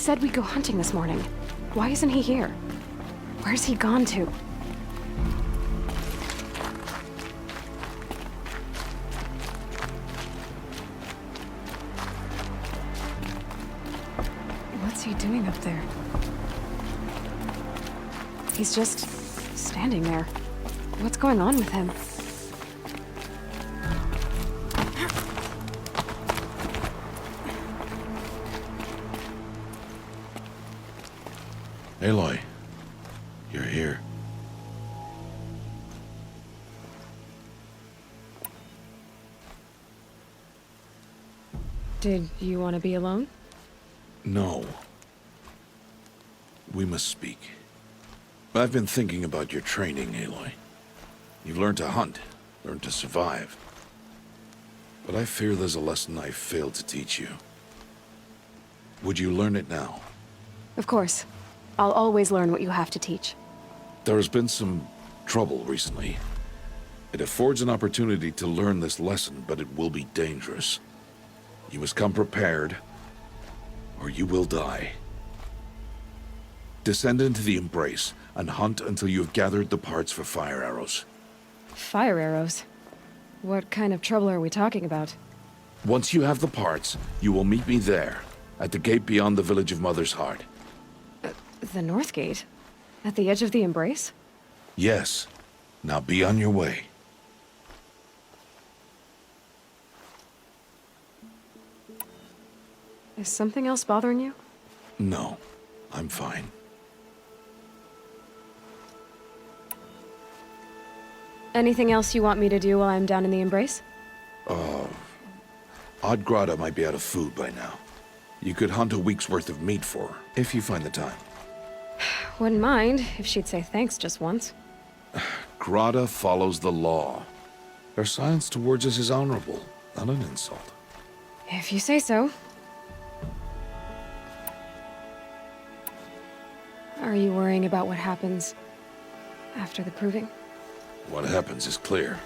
said we'd go hunting this morning. Why isn't he here? Where's he gone to? What's he doing up there? He's just standing there. What's going on with him? Aloy, you're here. Did you want to be alone? No. We must speak. I've been thinking about your training, Aloy. You've learned to hunt, learned to survive. But I fear there's a lesson I failed to teach you. Would you learn it now? Of course. I'll always learn what you have to teach. There has been some trouble recently. It affords an opportunity to learn this lesson, but it will be dangerous. You must come prepared, or you will die. Descend into the Embrace and hunt until you have gathered the parts for fire arrows. Fire arrows? What kind of trouble are we talking about? Once you have the parts, you will meet me there, at the gate beyond the village of Mother's Heart. The North Gate? At the edge of the Embrace? Yes. Now be on your way. Is something else bothering you? No, I'm fine. Anything else you want me to do while I'm down in the Embrace? Odd Grata might be out of food by now. You could hunt a week's worth of meat for her, if you find the time. Wouldn't mind if she'd say thanks just once. Grata follows the law. Her silence towards us is honorable, not an insult. If you say so. Are you worrying about what happens after the proving? What happens is clear.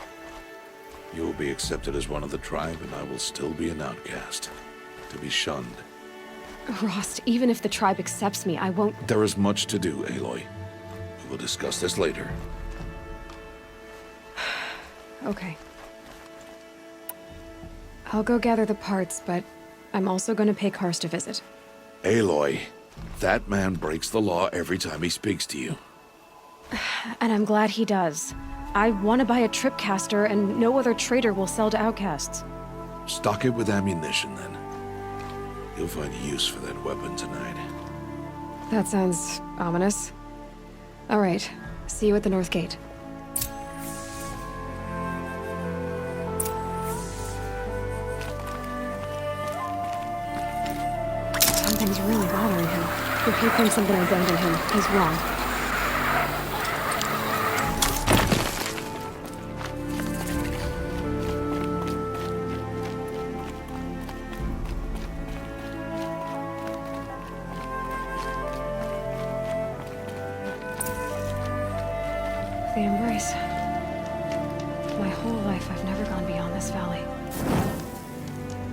You will be accepted as one of the tribe, and I will still be an outcast, to be shunned. Rost, even if the tribe accepts me, I won't... There is much to do, Aloy. We will discuss this later. Okay. I'll go gather the parts, but I'm also going to pay Karst a visit. Aloy, that man breaks the law every time he speaks to you. And I'm glad he does. I want to buy a tripcaster, and no other trader will sell to outcasts. Stock it with ammunition, then. You'll find use for that weapon tonight. That sounds ominous. All right. See you at the North Gate. Something's really bothering him. If he thinks I'm gonna abandon him, he's wrong. The Embrace. My whole life, I've never gone beyond this valley.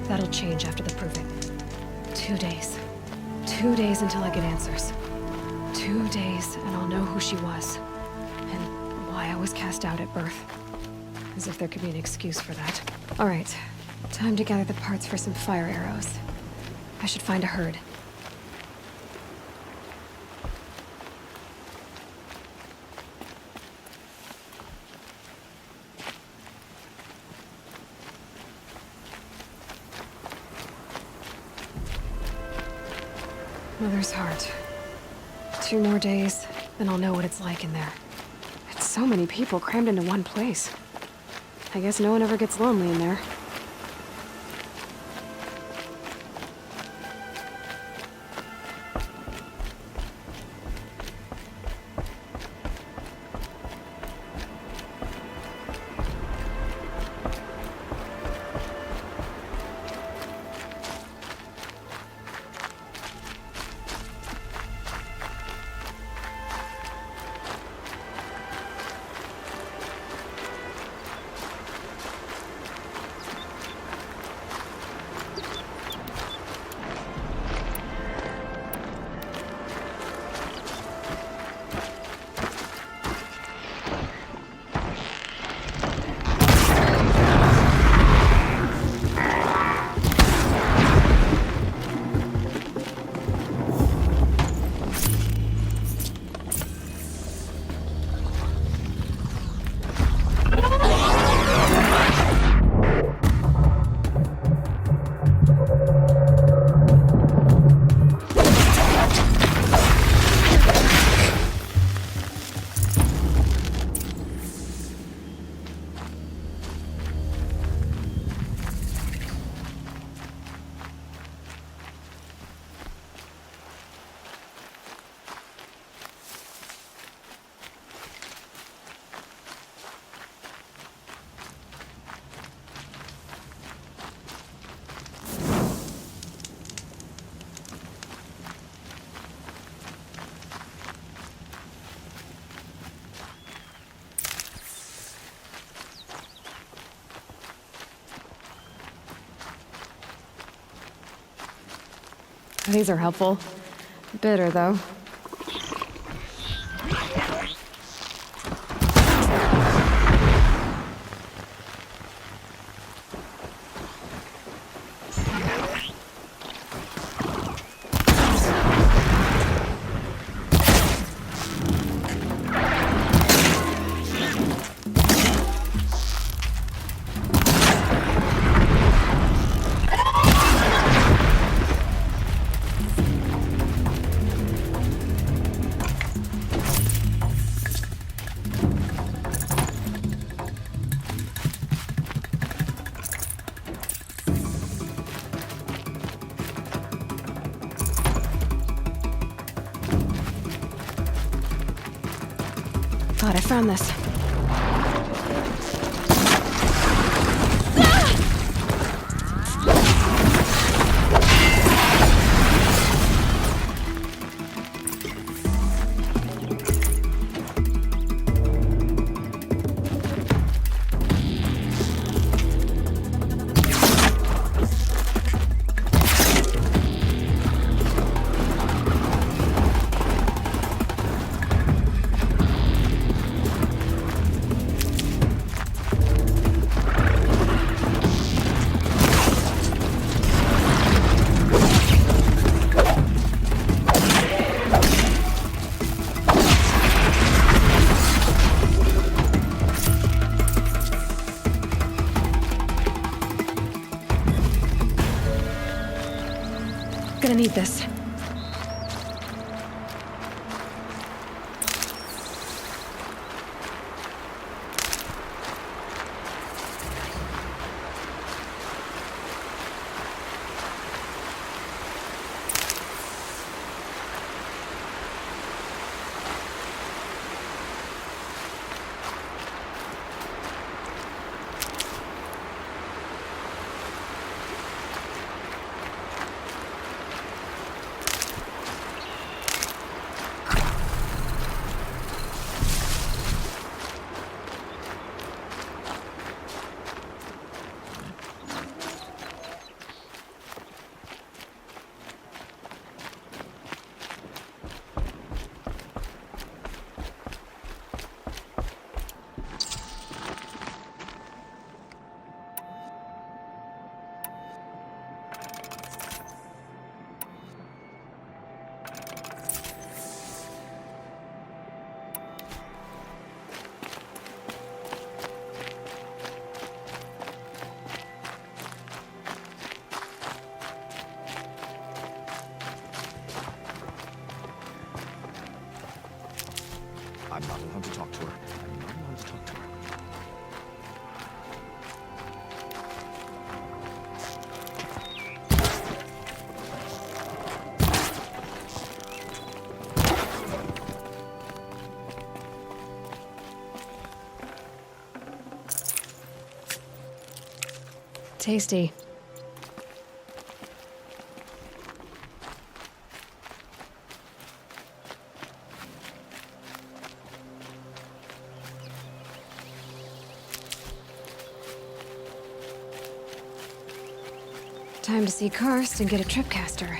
That'll change after the proving. 2 days. 2 days until I get answers. 2 days, and I'll know who she was. And why I was cast out at birth. As if there could be an excuse for that. All right. Time to gather the parts for some fire arrows. I should find a herd. Mother's Heart. 2 more days, then I'll know what it's like in there. It's so many people crammed into one place. I guess no one ever gets lonely in there. These are helpful. Bitter, though. Thought I found this. Gonna need this. I'm not allowed to talk to her. I'm not allowed to talk to her. Tasty. Time to see Karst and get a tripcaster.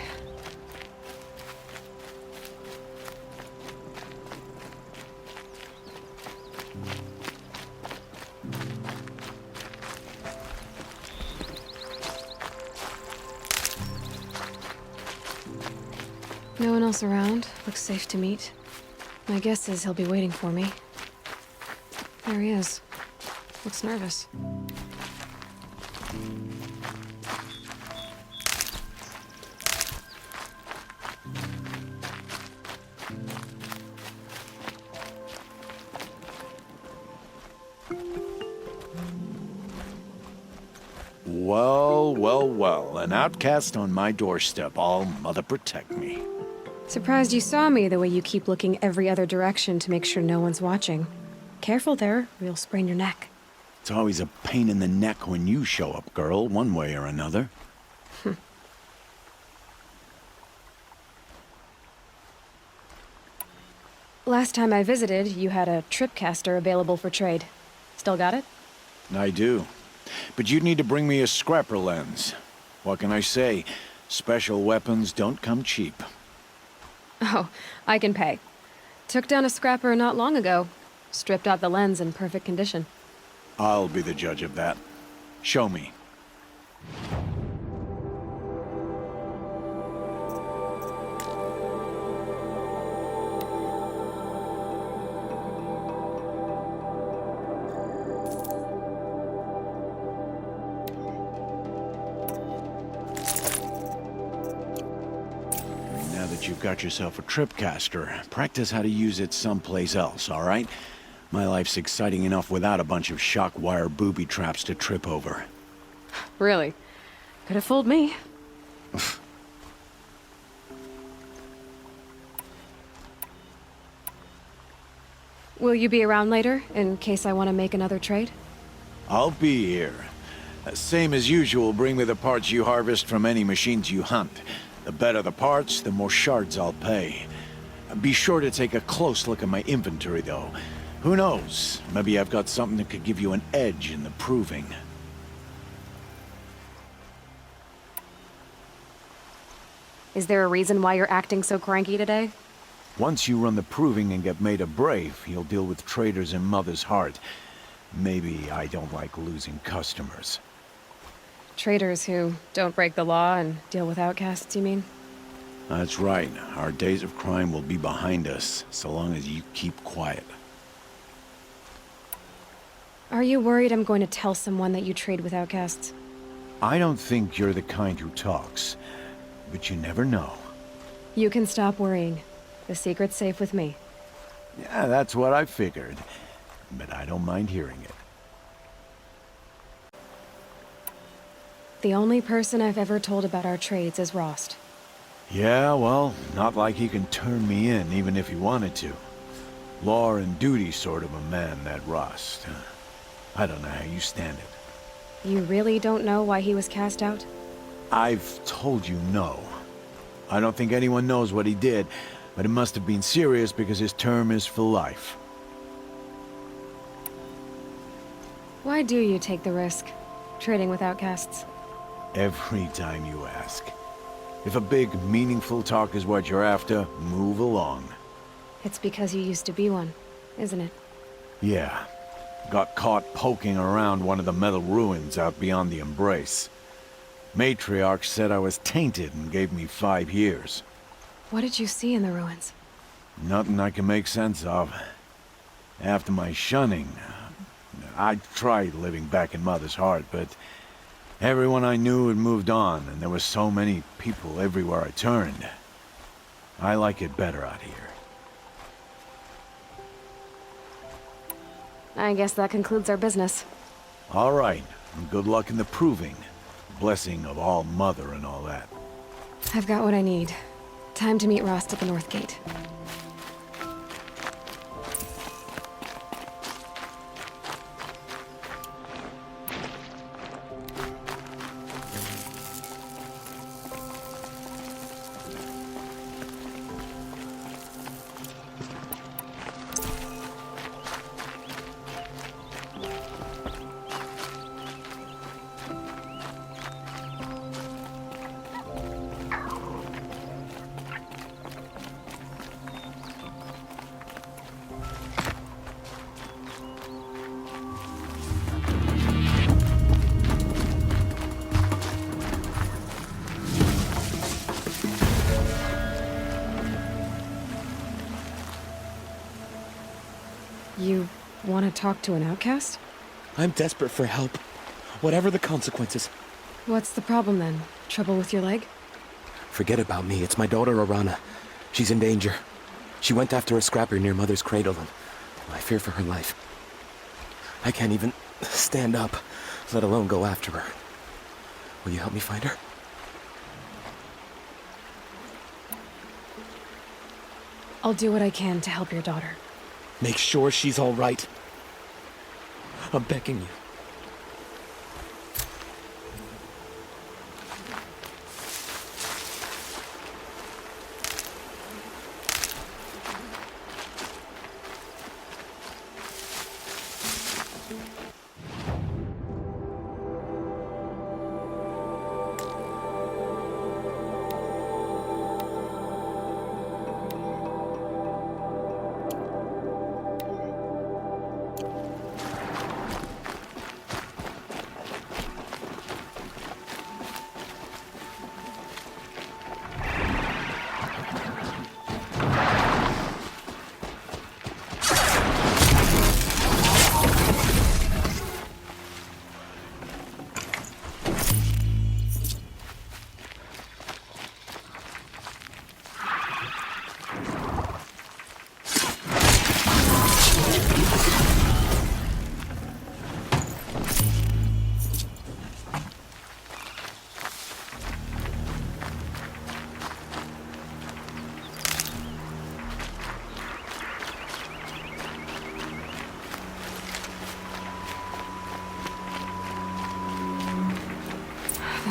No one else around. Looks safe to meet. My guess is he'll be waiting for me. There he is. Looks nervous. Well, well, well. An outcast on my doorstep. All mother protect me. Surprised you saw me the way you keep looking every other direction to make sure no one's watching. Careful there, or you'll sprain your neck. It's always a pain in the neck when you show up, girl, one way or another. Last time I visited, you had a tripcaster available for trade. Still got it? I do. But you'd need to bring me a scrapper lens. What can I say? Special weapons don't come cheap. Oh, I can pay. Took down a scrapper not long ago. Stripped out the lens in perfect condition. I'll be the judge of that. Show me. Now that you've got yourself a tripcaster, practice how to use it someplace else, all right? My life's exciting enough without a bunch of shock wire booby traps to trip over. Really? Could have fooled me. Will you be around later, in case I want to make another trade? I'll be here. Same as usual, bring me the parts you harvest from any machines you hunt. The better the parts, the more shards I'll pay. Be sure to take a close look at my inventory, though. Who knows? Maybe I've got something that could give you an edge in the proving. Is there a reason why you're acting so cranky today? Once you run the proving and get made a brave, you'll deal with traitors in Mother's Heart. Maybe I don't like losing customers. Traders who don't break the law and deal with outcasts, you mean? That's right. Our days of crime will be behind us, so long as you keep quiet. Are you worried I'm going to tell someone that you trade with outcasts? I don't think you're the kind who talks, but you never know. You can stop worrying. The secret's safe with me. Yeah, that's what I figured, but I don't mind hearing it. The only person I've ever told about our trades is Rost. Yeah, well, not like he can turn me in, even if he wanted to. Law and duty sort of a man, that Rost. I don't know how you stand it. You really don't know why he was cast out? I've told you no. I don't think anyone knows what he did, but it must have been serious because his term is for life. Why do you take the risk, trading with outcasts? Every time you ask. If a big, meaningful talk is what you're after, move along. It's because you used to be one, isn't it? Yeah. Got caught poking around one of the metal ruins out beyond the Embrace. Matriarch said I was tainted and gave me 5 years. What did you see in the ruins? Nothing I can make sense of. After my shunning, I tried living back in Mother's Heart, but everyone I knew had moved on, and there were so many people everywhere I turned. I like it better out here. I guess that concludes our business. All right, and good luck in the proving. Blessing of All Mother and all that. I've got what I need. Time to meet Rost at the North Gate. You want to talk to an outcast? I'm desperate for help. Whatever the consequences. What's the problem then? Trouble with your leg? Forget about me. It's my daughter, Arana. She's in danger. She went after a scrapper near Mother's cradle, and I fear for her life. I can't even stand up, let alone go after her. Will you help me find her? I'll do what I can to help your daughter. Make sure she's all right. I'm begging you.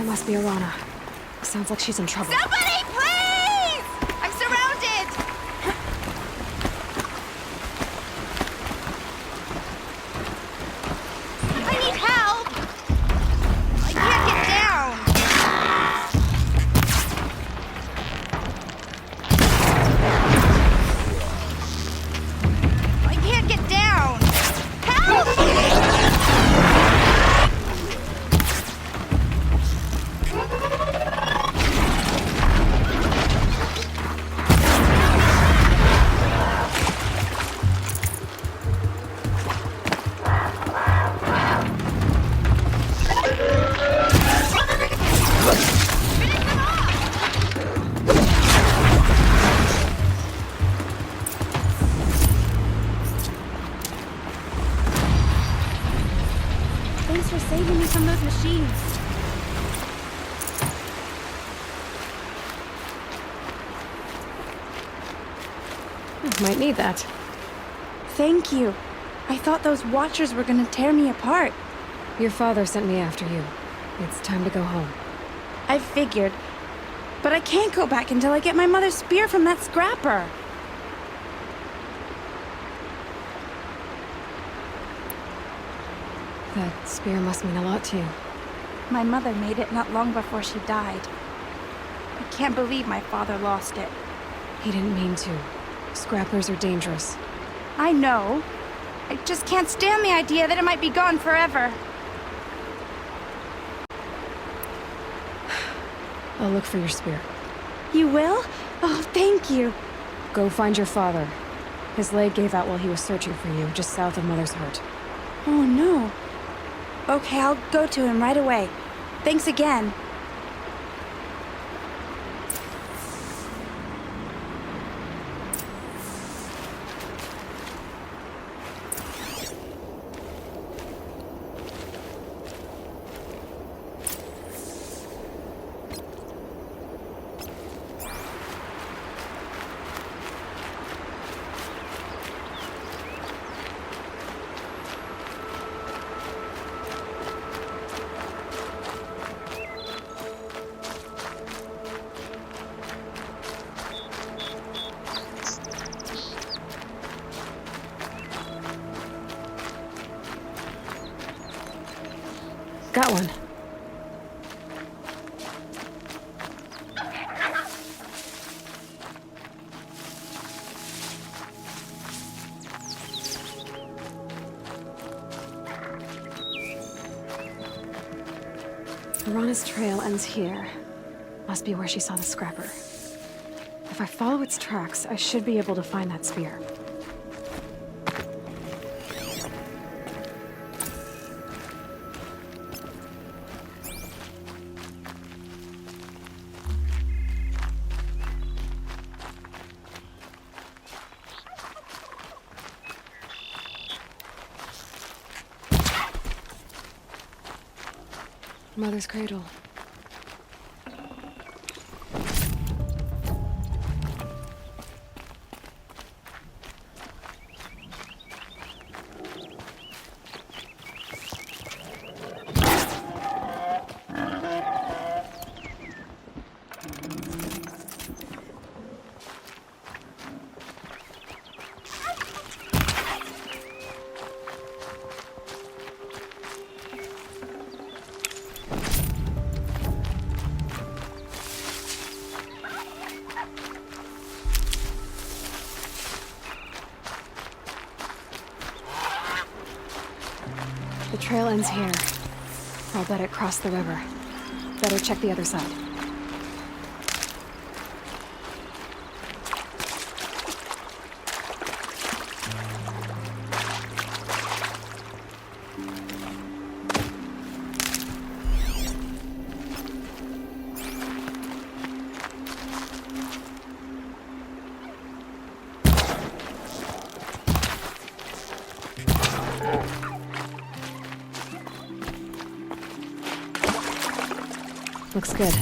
must be Arana. Sounds like she's in trouble. Somebody, please! I'm surrounded! I need help! I can't get down! I can't get down! Help! Thanks for saving me from those machines. Might need that. Thank you. I thought those Watchers were gonna tear me apart. Your father sent me after you. It's time to go home. I figured. But I can't go back until I get my mother's spear from that scrapper. That spear must mean a lot to you. My mother made it not long before she died. I can't believe my father lost it. He didn't mean to. Scrappers are dangerous. I know. I just can't stand the idea that it might be gone forever. I'll look for your spear. You will? Oh, thank you. Go find your father. His leg gave out while he was searching for you, just south of Mother's Heart. Oh, no. Okay, I'll go to him right away. Thanks again. Got one. Arana's trail ends here. Must be where she saw the scrapper. If I follow its tracks, I should be able to find that spear. Mother's cradle. The trail ends here. I'll bet it crossed the river. Better check the other side. Looks good.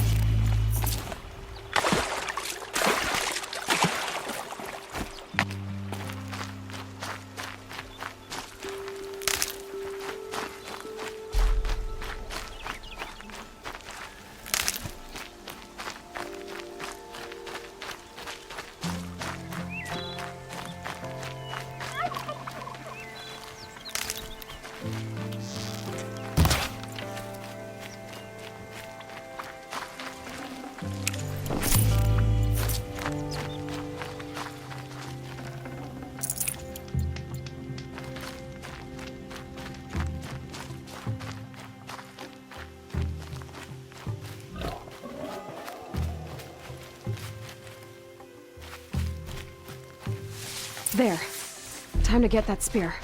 There. Time to get that spear.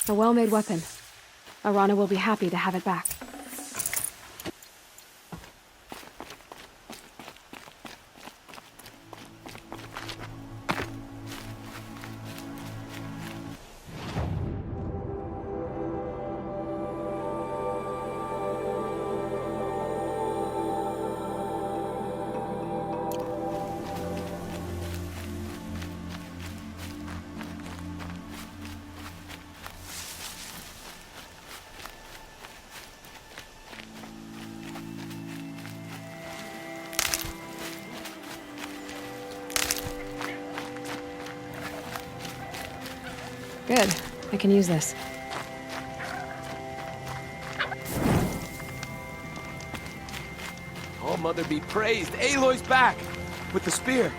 A well-made weapon. Arana will be happy to have it back. Good. I can use this. Oh, Mother be praised! Aloy's back! With the spear!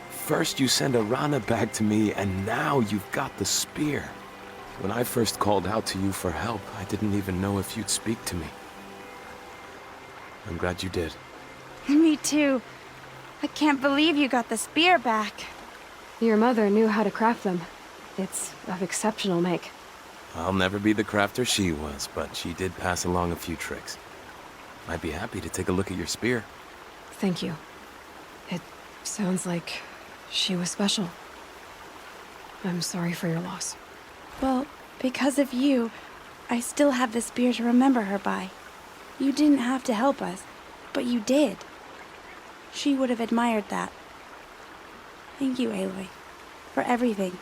First you send Arana back to me, and now you've got the spear. When I first called out to you for help, I didn't even know if you'd speak to me. I'm glad you did. Me too. I can't believe you got the spear back. Your mother knew how to craft them. It's of exceptional make. I'll never be the crafter she was, but she did pass along a few tricks. I'd be happy to take a look at your spear. Thank you. It sounds like she was special. I'm sorry for your loss. Well, because of you, I still have the spear to remember her by. You didn't have to help us, but you did. She would have admired that. Thank you, Aloy, for everything.